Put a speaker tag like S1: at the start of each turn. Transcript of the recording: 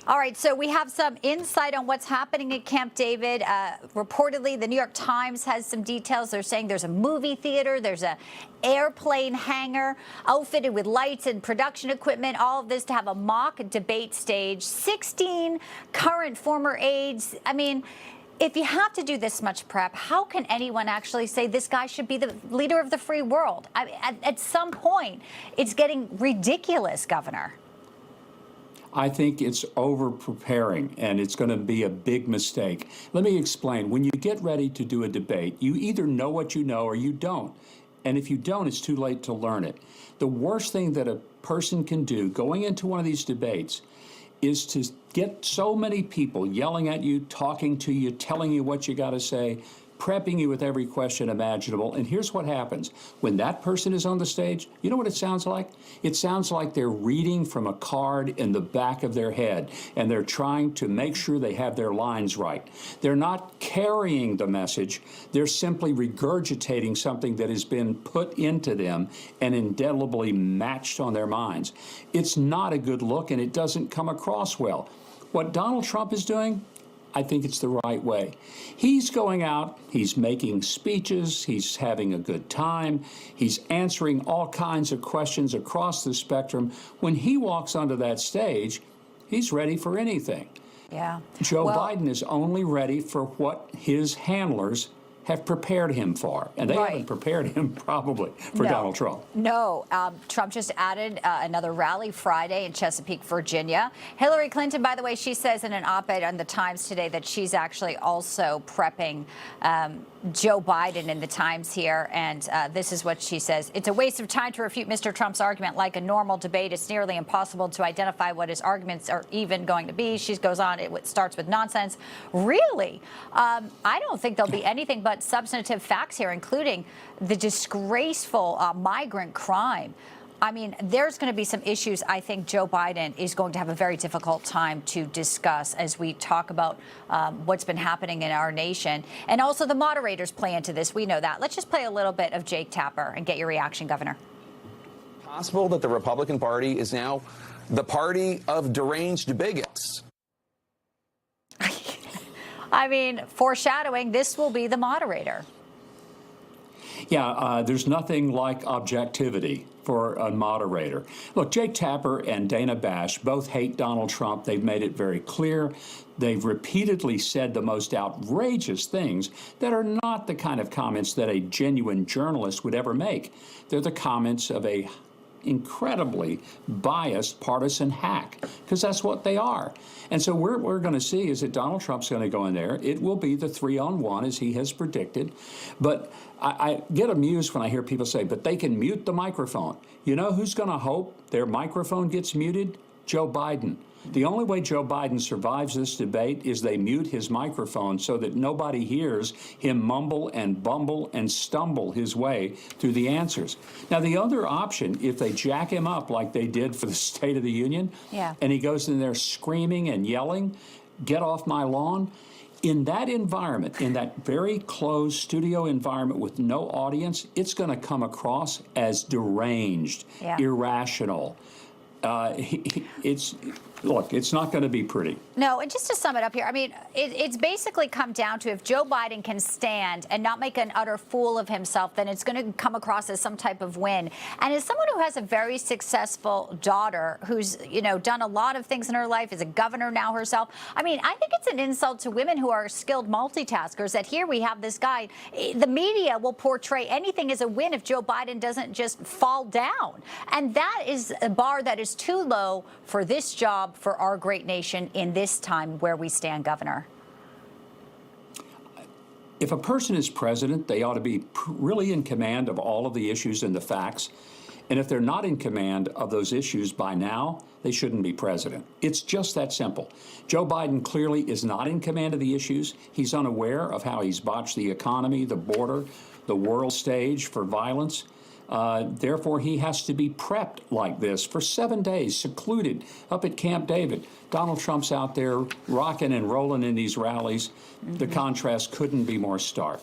S1: All right, so we have some insight on what's happening at Camp David. Reportedly, the New York Times has some details. They're saying there's a movie theater, there's an airplane hangar outfitted with lights and production equipment, all of this to have a mock debate stage. 16 current former aides. I mean, if you have to do this much prep, how can anyone actually say this guy should be the leader of the free world? At some point, it's getting ridiculous, Governor.
S2: I think it's over-preparing, and it's going to be a big mistake. Let me explain. When you get ready to do a debate, you either know what you know or you don't. And if you don't, it's too late to learn it. The worst thing that a person can do going into one of these debates is to get so many people yelling at you, talking to you, telling you what you got to say, prepping you with every question imaginable. And here's what happens. When that person is on the stage, you know what it sounds like? It sounds like they're reading from a card in the back of their head, and they're trying to make sure they have their lines right. They're not carrying the message. They're simply regurgitating something that has been put into them and indelibly matched on their minds. It's not a good look, and it doesn't come across well. What Donald Trump is doing, I think it's the right way. He's going out, he's making speeches, he's having a good time, he's answering all kinds of questions across the spectrum. When he walks onto that stage, he's ready for anything.
S1: Yeah.
S2: Joe Biden is only ready for what his handlers have prepared him for, and they haven't prepared him probably for Donald Trump.
S1: No, Trump just added another rally Friday in Chesapeake, Virginia. Hillary Clinton, by the way, she says in an op-ed on the Times today that she's actually also prepping Joe Biden in the Times here, and this is what she says. It's a waste of time to refute Mr. Trump's argument. Like a normal debate, it's nearly impossible to identify what his arguments are even going to be. She goes on, it starts with nonsense. Really? I don't think there'll be anything but substantive facts here, including the disgraceful migrant crime. I mean, there's going to be some issues I think Joe Biden is going to have a very difficult time to discuss as we talk about what's been happening in our nation. And also the moderators play into this. We know that. Let's just play a little bit of Jake Tapper and get your reaction, Governor.
S3: Possible that the Republican Party is now the party of deranged bigots.
S1: I mean, foreshadowing, this will be the moderator.
S2: Yeah, there's nothing like objectivity for a moderator. Look, Jake Tapper and Dana Bash both hate Donald Trump. They've made it very clear. They've repeatedly said the most outrageous things that are not the kind of comments that a genuine journalist would ever make. They're the comments of a incredibly biased partisan hack, because that's what they are. And so what we're going to see is that Donald Trump's going to go in there. It will be the 3-on-1, as he has predicted. But I get amused when I hear people say, but they can mute the microphone. You know who's going to hope their microphone gets muted? Joe Biden. The only way Joe Biden survives this debate is they mute his microphone so that nobody hears him mumble and bumble and stumble his way through the answers. Now, the other option, if they jack him up like they did for the State of the Union, and he goes in there screaming and yelling, "Get off my lawn," in that environment, in that very closed studio environment with no audience, it's going to come across as deranged, irrational. Look, it's not going to be pretty.
S1: No, and just to sum it up here, I mean, it's basically come down to if Joe Biden can stand and not make an utter fool of himself, then it's going to come across as some type of win. And as someone who has a very successful daughter who's, you know, done a lot of things in her life, is a governor now herself, I mean, I think it's an insult to women who are skilled multitaskers that here we have this guy. The media will portray anything as a win if Joe Biden doesn't just fall down. And that is a bar that is too low for this job, for our great nation in this time where we stand, Governor.
S2: If a person is president, they ought to be really in command of all of the issues and the facts. And if they're not in command of those issues by now, they shouldn't be president. It's just that simple. Joe Biden clearly is not in command of the issues. He's unaware of how he's botched the economy, the border, the world stage for violence. Therefore, he has to be prepped like this for 7 days, secluded up at Camp David. Donald Trump's out there rocking and rolling in these rallies. The contrast couldn't be more stark.